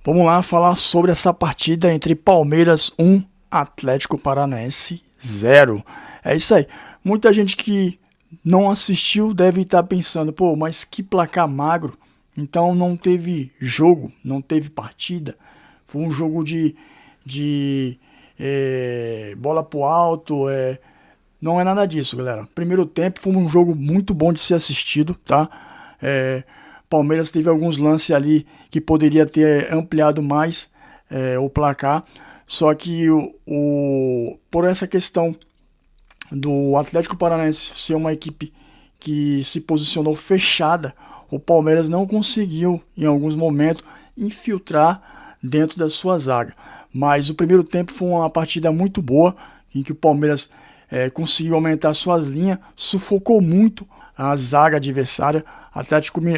Vamos lá falar sobre essa partida entre Palmeiras 1, Atlético Paranaense 0. É isso aí. Muita gente que não assistiu deve estar pensando, pô, mas que placar magro. Então não teve jogo, não teve partida. Foi um jogo de bola pro alto. Não é nada disso, galera. Primeiro tempo foi um jogo muito bom de ser assistido, tá? É, Palmeiras teve alguns lances ali que poderia ter ampliado mais o placar, só que por essa questão do Atlético Paranaense ser uma equipe que se posicionou fechada, o Palmeiras não conseguiu, em alguns momentos, infiltrar dentro da sua zaga. Mas o primeiro tempo foi uma partida muito boa, em que o Palmeiras conseguiu aumentar suas linhas, sufocou muito a zaga adversária.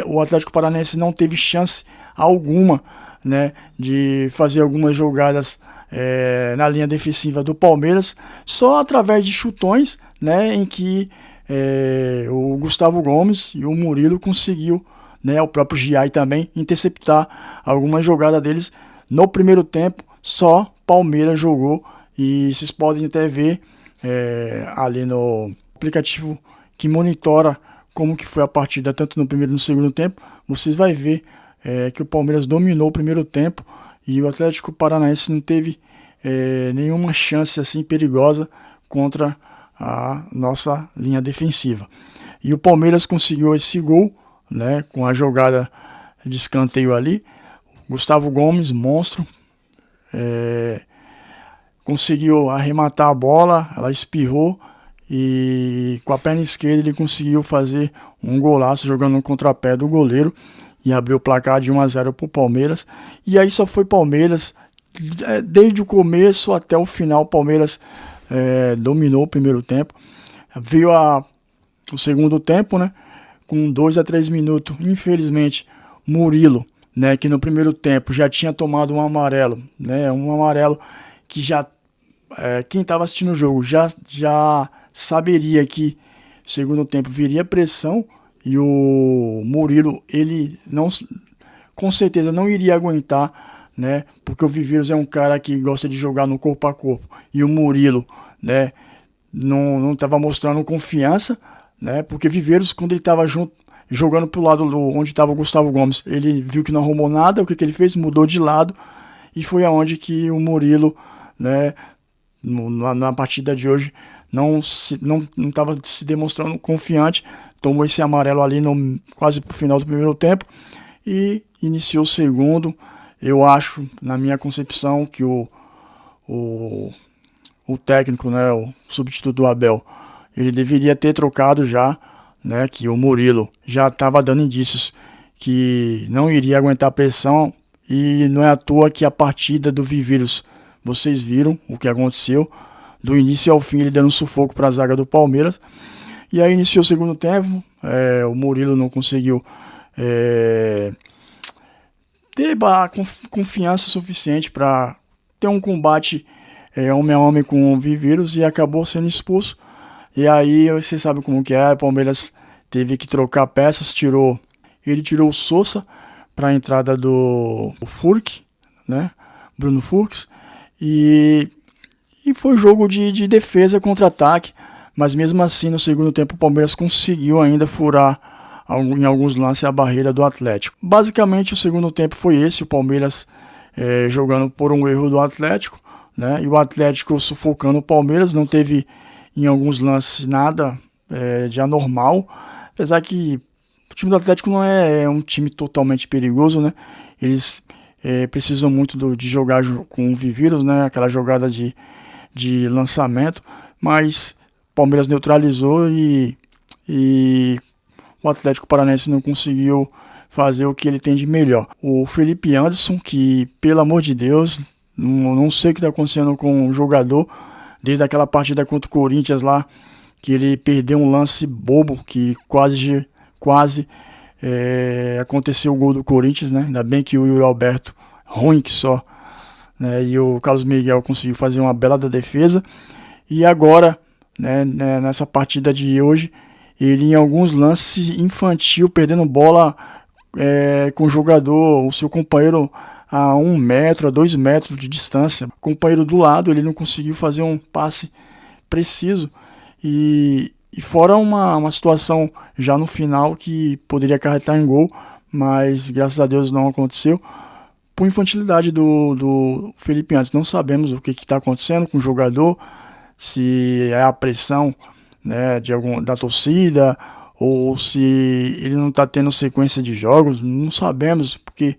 O Atlético Paranaense não teve chance alguma, né, de fazer algumas jogadas na linha defensiva do Palmeiras, só através de chutões, né, em que o Gustavo Gomes e o Murilo conseguiu, né, o próprio Giai também, interceptar algumas jogadas deles. No primeiro tempo, só Palmeiras jogou, e vocês podem até ver ali no aplicativo que monitora como que foi a partida, tanto no primeiro e no segundo tempo. Vocês vão ver que o Palmeiras dominou o primeiro tempo e o Atlético Paranaense não teve nenhuma chance assim perigosa contra a nossa linha defensiva. E o Palmeiras conseguiu esse gol, né, com a jogada de escanteio ali. Gustavo Gomes, monstro, conseguiu arrematar a bola, ela espirrou e com a perna esquerda ele conseguiu fazer um golaço jogando no contrapé do goleiro e abriu o placar de 1-0 para o Palmeiras. E aí só foi Palmeiras, desde o começo até o final. O Palmeiras dominou o primeiro tempo. Veio o segundo tempo, né, com 2 a 3 minutos. Infelizmente, Murilo, né, que no primeiro tempo já tinha tomado um amarelo, né, que já quem estava assistindo o jogo já saberia que segundo tempo viria pressão, e o Murilo, ele não, com certeza não iria aguentar, né, porque o Viveiros é um cara que gosta de jogar no corpo a corpo, e o Murilo, né, não estava mostrando confiança, né, porque Viveiros, quando ele estava jogando pro lado onde estava o Gustavo Gomes, ele viu que não arrumou nada. O que ele fez? Mudou de lado, e foi aonde que o Murilo, né, na partida de hoje não estava se demonstrando confiante, tomou esse amarelo ali quase pro final do primeiro tempo e iniciou o segundo. Eu acho, na minha concepção, que o técnico, né, o substituto do Abel, ele deveria ter trocado já, né, que o Murilo já estava dando indícios que não iria aguentar a pressão, e não é à toa que a partida do Viveiros, vocês viram o que aconteceu, do início ao fim ele dando um sufoco para a zaga do Palmeiras. E aí iniciou o segundo tempo, o Murilo não conseguiu ter confiança suficiente para ter um combate homem a homem com o Viveiros, e acabou sendo expulso. E aí você sabe como que é, o Palmeiras teve que trocar peças, ele tirou o Sousa para a entrada do Furk, né, Bruno Furks, e foi jogo de defesa contra ataque, mas mesmo assim no segundo tempo o Palmeiras conseguiu ainda furar em alguns lances a barreira do Atlético. Basicamente o segundo tempo foi esse, o Palmeiras jogando por um erro do Atlético, né, e o Atlético sufocando o Palmeiras. Não teve em alguns lances nada de anormal, apesar que o time do Atlético não é um time totalmente perigoso, né, eles precisam muito de jogar com o Viveiros, né, aquela jogada de lançamento, mas o Palmeiras neutralizou e o Atlético Paranaense não conseguiu fazer o que ele tem de melhor. O Felipe Anderson, que pelo amor de Deus, não sei o que está acontecendo com o jogador, desde aquela partida contra o Corinthians lá, que ele perdeu um lance bobo, que quase aconteceu o gol do Corinthians, né? Ainda bem que o Yuri Alberto, ruim que só, né, e o Carlos Miguel conseguiu fazer uma bela da defesa. E agora, né, nessa partida de hoje, ele em alguns lances infantil, perdendo bola com o jogador, o seu companheiro a 1 metro, a 2 metros de distância. O companheiro do lado, ele não conseguiu fazer um passe preciso. E fora uma situação já no final que poderia acarretar em gol, mas graças a Deus não aconteceu. Por infantilidade do Felipe Anderson. Não sabemos o que está acontecendo com o jogador, se é a pressão, né, da torcida, ou se ele não está tendo sequência de jogos. Não sabemos, porque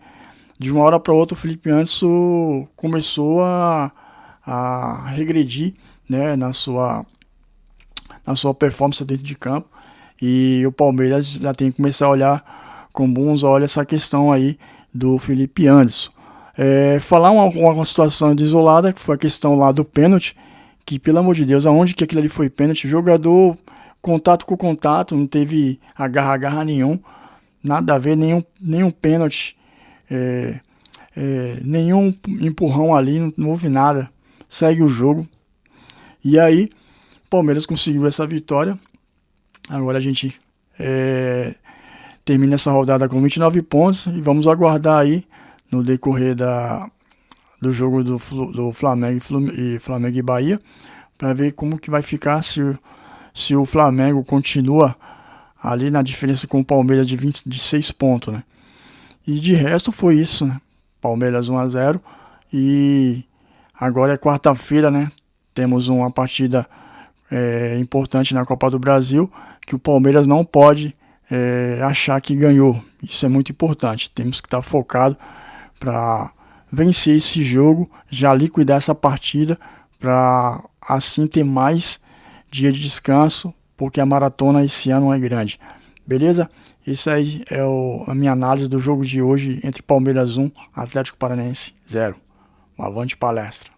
de uma hora para outra o Felipe Anderson começou a regredir, né, na sua performance dentro de campo, e o Palmeiras já tem que começar a olhar com bons olhos essa questão aí do Felipe Anderson. Falar uma situação isolada, que foi a questão lá do pênalti, que pelo amor de Deus, aonde que aquilo ali foi pênalti? Jogador contato com contato, não teve agarra nenhum, nada a ver, nenhum pênalti, nenhum empurrão ali, não houve nada, segue o jogo. E aí o Palmeiras conseguiu essa vitória. Agora a gente termina essa rodada com 29 pontos e vamos aguardar aí no decorrer do jogo do Flamengo e Bahia, para ver como que vai ficar, se o Flamengo continua ali na diferença com o Palmeiras de 6 pontos, né? E de resto foi isso, né? Palmeiras 1-0, e agora é quarta-feira, né? Temos uma partida importante na Copa do Brasil, que o Palmeiras não pode achar que ganhou. Isso é muito importante. Temos que estar focado para vencer esse jogo, já liquidar essa partida, para assim ter mais dia de descanso, porque a maratona esse ano é grande. Beleza? Esse aí é a minha análise do jogo de hoje entre Palmeiras 1, Atlético Paranaense 0. Uma avante palestra.